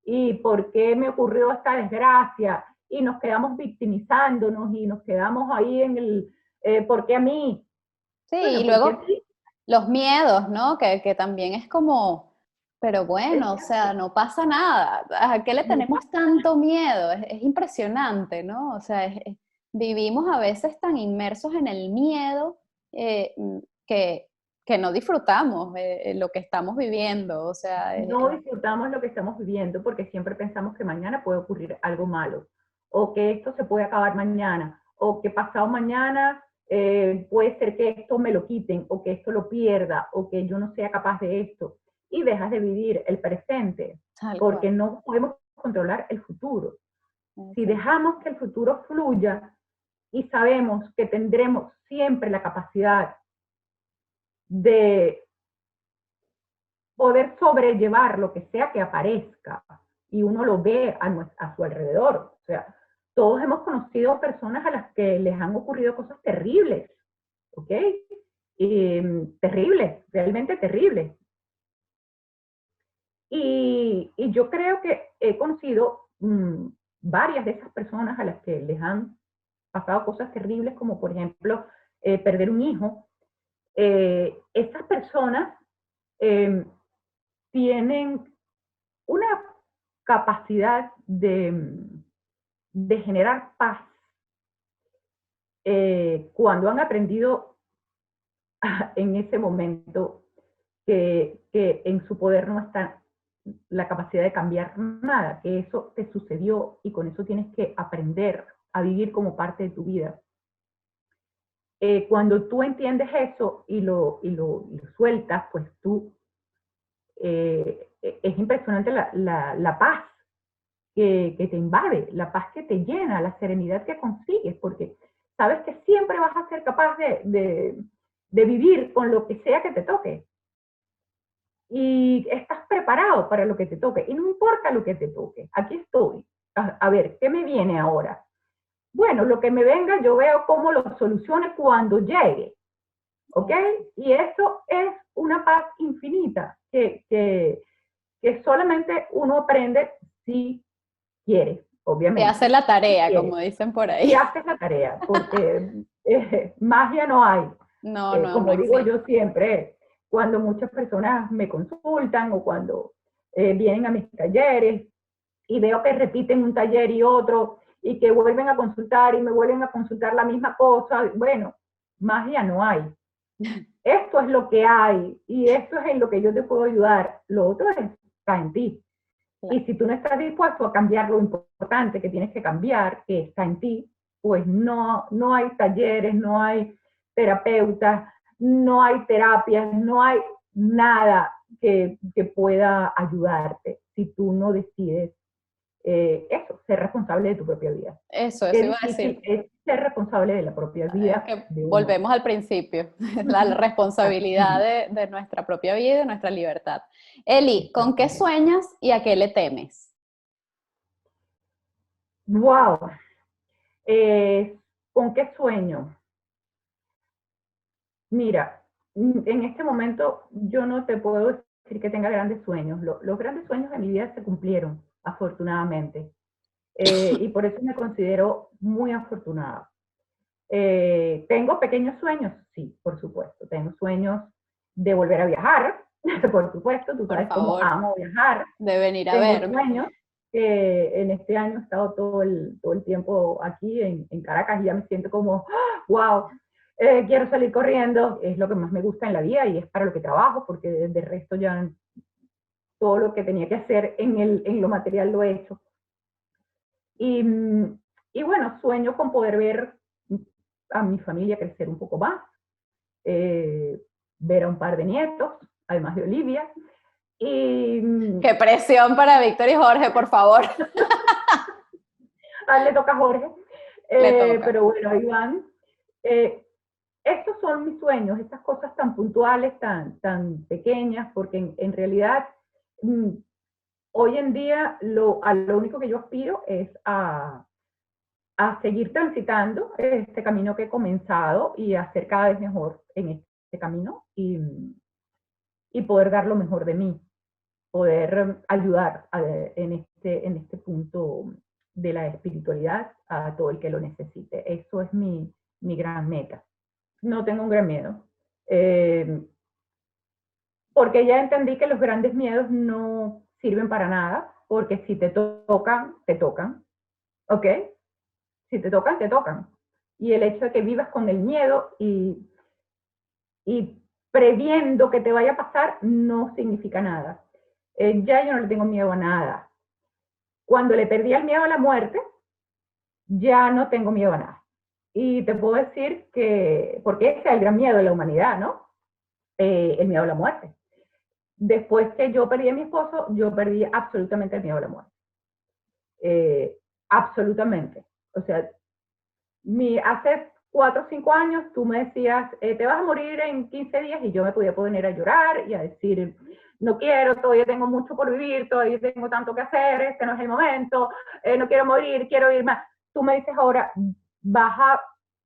y por qué me ocurrió esta desgracia, y nos quedamos victimizándonos y nos quedamos ahí en el, ¿por qué a mí? Sí, Bueno, y porque a luego ti, los miedos, ¿no? Que también es como, pero bueno, o sea, exacto, no pasa nada. ¿A qué le no tenemos tanto miedo? Es impresionante, ¿no? O sea, vivimos a veces tan inmersos en el miedo eh, mm, que, que no disfrutamos lo que estamos viviendo. O sea, no disfrutamos lo que estamos viviendo porque siempre pensamos que mañana puede ocurrir algo malo, o que esto se puede acabar mañana, o que pasado mañana puede ser que esto me lo quiten, o que esto lo pierda, o que yo no sea capaz de esto. Y dejas de vivir el presente, tal porque cual. no podemos controlar el futuro. Si Ok. dejamos que el futuro fluya y sabemos que tendremos siempre la capacidad de poder sobrellevar lo que sea que aparezca y uno lo ve a su alrededor. O sea, todos hemos conocido personas a las que les han ocurrido cosas terribles, ¿ok? Terribles, realmente terribles. Y yo creo que he conocido varias de esas personas a las que les han pasado cosas terribles, como por ejemplo perder un hijo. Esas personas eh, tienen una capacidad de generar paz cuando han aprendido en ese momento que en su poder no está la capacidad de cambiar nada, que eso te sucedió y con eso tienes que aprender a vivir como parte de tu vida. Cuando tú entiendes eso y lo sueltas, pues tú, es impresionante la paz que te invade, la paz que te llena, la serenidad que consigues, porque sabes que siempre vas a ser capaz de vivir con lo que sea que te toque. Y estás preparado para lo que te toque. Y no importa lo que te toque, aquí estoy. A ver, ¿qué me viene ahora? Bueno, lo que me venga, yo veo cómo lo solucione cuando llegue. ¿Ok? Y eso es una paz infinita que solamente uno aprende si quiere, Que hace obviamente. la Si tarea, como quiere. dicen por Si ahí. haces la tarea, porque magia no hay. No, no, no Como digo existe. yo siempre, cuando muchas personas me consultan o cuando vienen a mis talleres y veo que repiten un taller y otro y que vuelven a consultar y me vuelven a consultar la misma cosa, bueno, magia no hay. Esto es lo que hay y esto es en lo que yo te puedo ayudar. Lo otro está en ti. Y Claro. si tú no estás dispuesto a cambiar lo importante que tienes que cambiar, que está en ti, pues no hay talleres, no hay terapeutas, no hay terapias, no hay nada que pueda ayudarte si tú no decides eso, ser responsable de tu propia vida. Qué Eso iba a difícil decir. es ser responsable de la propia Es vida que de uno. volvemos al principio, la responsabilidad Exactamente. de nuestra propia vida y de nuestra libertad. Eli, ¿con qué Exactamente. sueñas y a qué le temes? Wow. ¿Con qué sueño? Mira, en este momento yo no te puedo decir que tenga grandes sueños. Los grandes sueños de mi vida se cumplieron, afortunadamente. Y por eso me considero muy afortunada. ¿Tengo pequeños sueños? Sí, por supuesto. Tengo sueños de volver a viajar, por supuesto. Tú Por sabes cómo favor, amo viajar. de venir a Tengo verme. sueños que en este año he estado todo el tiempo aquí en Caracas y ya me siento como, wow, quiero salir corriendo, es lo que más me gusta en la vida y es para lo que trabajo, porque de resto ya todo lo que tenía que hacer en lo material lo he hecho. Y, y bueno, sueño con poder ver a mi familia crecer un poco más, ver a un par de nietos, además de Olivia. Y ¡Qué presión para Víctor y Jorge, por favor! le toca a Jorge. Le toca. Pero bueno, ahí van. Estos son mis sueños, estas cosas tan puntuales, tan pequeñas, porque en realidad hoy en día a lo único que yo aspiro es a seguir transitando este camino que he comenzado y a ser cada vez mejor en este camino y poder dar lo mejor de mí, poder ayudar en este punto de la espiritualidad a todo el que lo necesite. Eso es mi gran meta. No tengo un gran miedo, porque ya entendí que los grandes miedos no sirven para nada, porque si te tocan, te tocan, ¿ok? Si te tocan, te tocan. Y el hecho de que vivas con el miedo y previendo que te vaya a pasar no significa nada. Ya yo no le tengo miedo a nada. Cuando le perdí el miedo a la muerte, ya no tengo miedo a nada. Y te puedo decir que, porque ese es el gran miedo de la humanidad, ¿no? El miedo a la muerte. Después que yo perdí a mi esposo, yo perdí absolutamente el miedo a la muerte. Absolutamente. O sea, hace 4 o 5 años tú me decías, te vas a morir en 15 días y yo me podía poner a llorar y a decir, no quiero, todavía tengo mucho por vivir, todavía tengo tanto que hacer, este no es el momento, no quiero morir, quiero ir más. Tú me dices ahora, vas a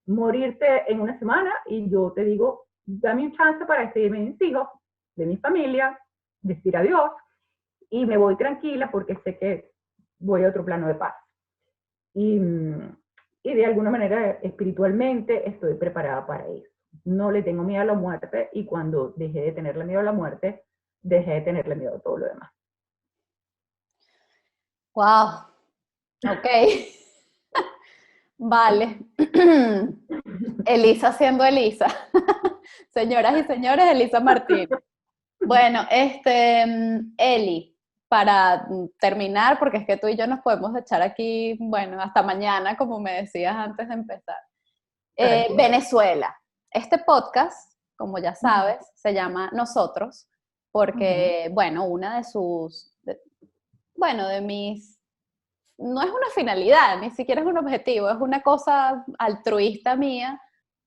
morirte en una semana y yo te digo, dame un chance para despedirme de mis hijos, de mi familia, decir adiós y me voy tranquila porque sé que voy a otro plano de paz. Y de alguna manera espiritualmente estoy preparada para eso. No le tengo miedo a la muerte y cuando dejé de tenerle miedo a la muerte, dejé de tenerle miedo a todo lo demás. ¡Wow! Ok. Vale. Elisa siendo Elisa. Señoras y señores, Elisa Martín. Bueno, Eli, para terminar, porque es que tú y yo nos podemos echar aquí, bueno, hasta mañana, como me decías antes de empezar. Venezuela. Este podcast, como ya sabes, se llama Nosotros, porque, bueno, una de sus, bueno, de mis, no es una finalidad, ni siquiera es un objetivo, es una cosa altruista mía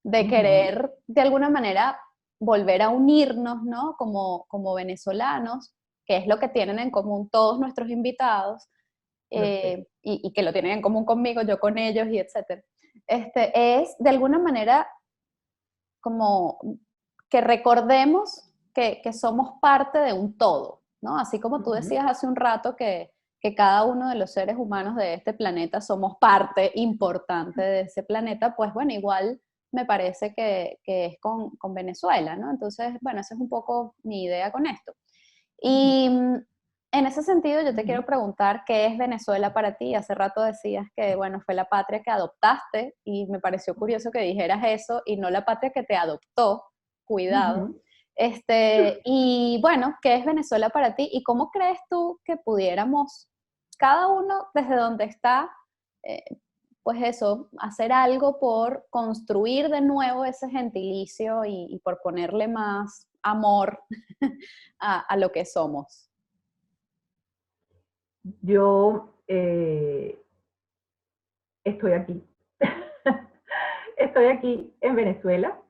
de querer, de alguna manera, volver a unirnos, ¿no? Como venezolanos, que es lo que tienen en común todos nuestros invitados, y que lo tienen en común conmigo, yo con ellos, y etcétera. Es de alguna manera como que recordemos que somos parte de un todo, ¿no? Así como tú decías hace un rato que cada uno de los seres humanos de este planeta somos parte importante de ese planeta, pues bueno, igual me parece que es con Venezuela, ¿no? Entonces, bueno, esa es un poco mi idea con esto. Y en ese sentido, yo te quiero preguntar, ¿qué es Venezuela para ti? Hace rato decías que, bueno, fue la patria que adoptaste y me pareció curioso que dijeras eso y no la patria que te adoptó, cuidado. Y bueno, ¿qué es Venezuela para ti? ¿Y cómo crees tú que pudiéramos, cada uno desde donde está, pues eso, hacer algo por construir de nuevo ese gentilicio y por ponerle más amor a lo que somos? Yo estoy aquí. Estoy aquí en Venezuela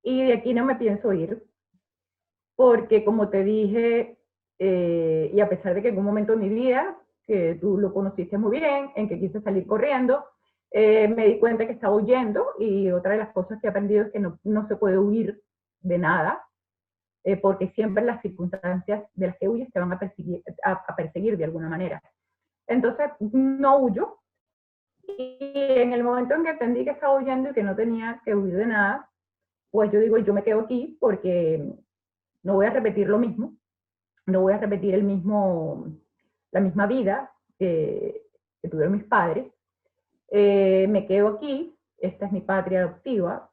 y de aquí no me pienso ir porque como te dije, y a pesar de que en un momento de mi vida, que tú lo conociste muy bien, en que quise salir corriendo, me di cuenta que estaba huyendo y otra de las cosas que he aprendido es que no se puede huir de nada, porque siempre las circunstancias de las que huyes te van a perseguir de alguna manera. Entonces, no huyo. Y en el momento en que entendí que estaba huyendo y que no tenía que huir de nada, pues yo digo, yo me quedo aquí porque no voy a repetir lo mismo, no voy a repetir la misma vida que tuvieron mis padres. Me quedo aquí, esta es mi patria adoptiva,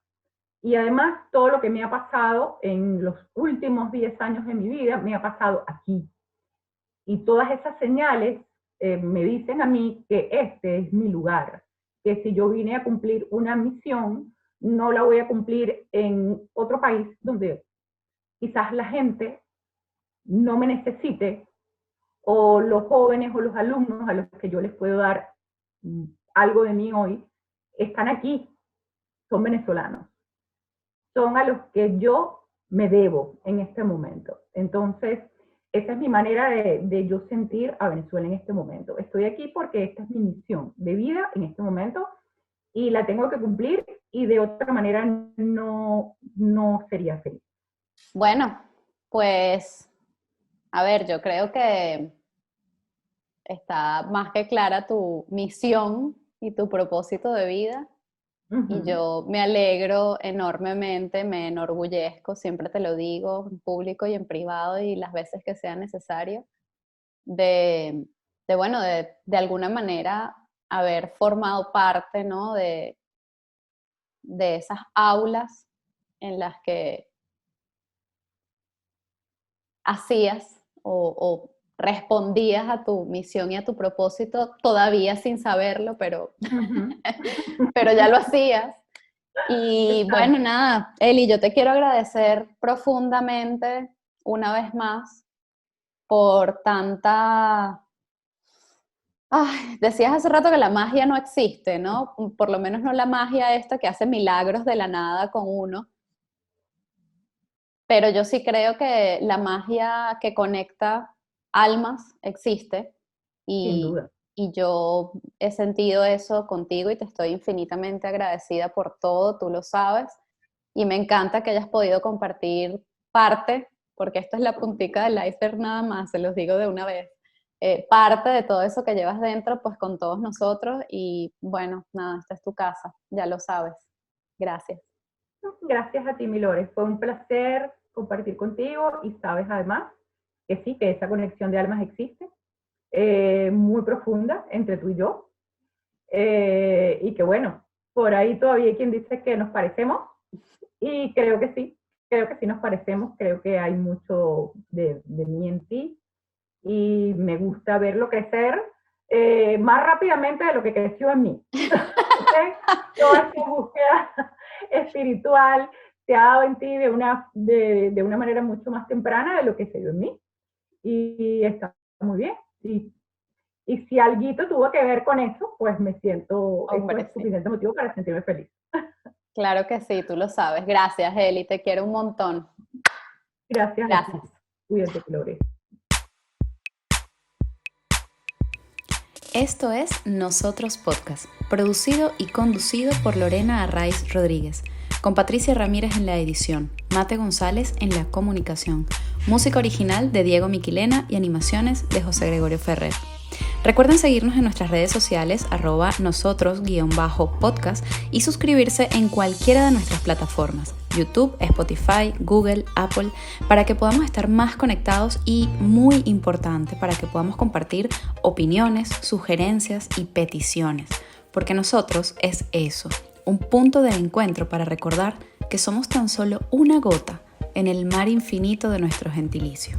y además todo lo que me ha pasado en los últimos 10 años de mi vida me ha pasado aquí. Y todas esas señales me dicen a mí que este es mi lugar, que si yo vine a cumplir una misión, no la voy a cumplir en otro país donde quizás la gente no me necesite, o los jóvenes o los alumnos a los que yo les puedo dar algo de mí hoy, están aquí, son venezolanos, son a los que yo me debo en este momento. Entonces, esa es mi manera de yo sentir a Venezuela en este momento. Estoy aquí porque esta es mi misión de vida en este momento y la tengo que cumplir, y de otra manera no sería feliz. Bueno, pues, a ver, yo creo que está más que clara tu misión y tu propósito de vida. Y yo me alegro enormemente, me enorgullezco, siempre te lo digo, en público y en privado y las veces que sea necesario, de bueno, de alguna manera haber formado parte, ¿no? de esas aulas en las que hacías o respondías a tu misión y a tu propósito, todavía sin saberlo, pero, pero ya lo hacías. Y bueno, nada, Eli, yo te quiero agradecer profundamente una vez más por tanta... Ay, decías hace rato que la magia no existe, ¿no? Por lo menos no la magia esta que hace milagros de la nada con uno. Pero yo sí creo que la magia que conecta almas existe. Sin duda. Y yo he sentido eso contigo y te estoy infinitamente agradecida por todo, tú lo sabes. Y me encanta que hayas podido compartir parte, porque esto es la puntica del iceberg nada más, se los digo de una vez, parte de todo eso que llevas dentro, pues con todos nosotros. Y bueno, nada, esta es tu casa, ya lo sabes. Gracias. Gracias a ti, Milores. Fue un placer compartir contigo, y sabes además que sí, que esa conexión de almas existe, muy profunda entre tú y yo, y que bueno, por ahí todavía hay quien dice que nos parecemos, y creo que sí nos parecemos, creo que hay mucho de mí en ti, y me gusta verlo crecer más rápidamente de lo que creció en mí. ¿Okay? Toda esa búsqueda espiritual se ha dado en ti de una manera mucho más temprana de lo que se dio en mí, y está muy bien. Y si alguito tuvo que ver con eso, pues me siento, Hombre, eso es suficiente motivo para sentirme feliz. Claro que sí, tú lo sabes. Gracias, Eli, te quiero un montón. Gracias. Gracias. Cuídate, Flores. Esto es Nosotros Podcast, producido y conducido por Lorena Arraiz Rodríguez, con Patricia Ramírez en la edición, Mate González en la comunicación, música original de Diego Miquilena y animaciones de José Gregorio Ferrer. Recuerden seguirnos en nuestras redes sociales @nosotros_podcast y suscribirse en cualquiera de nuestras plataformas, YouTube, Spotify, Google, Apple, para que podamos estar más conectados y, muy importante, para que podamos compartir opiniones, sugerencias y peticiones, porque nosotros es eso, un punto de encuentro para recordar que somos tan solo una gota en el mar infinito de nuestro gentilicio.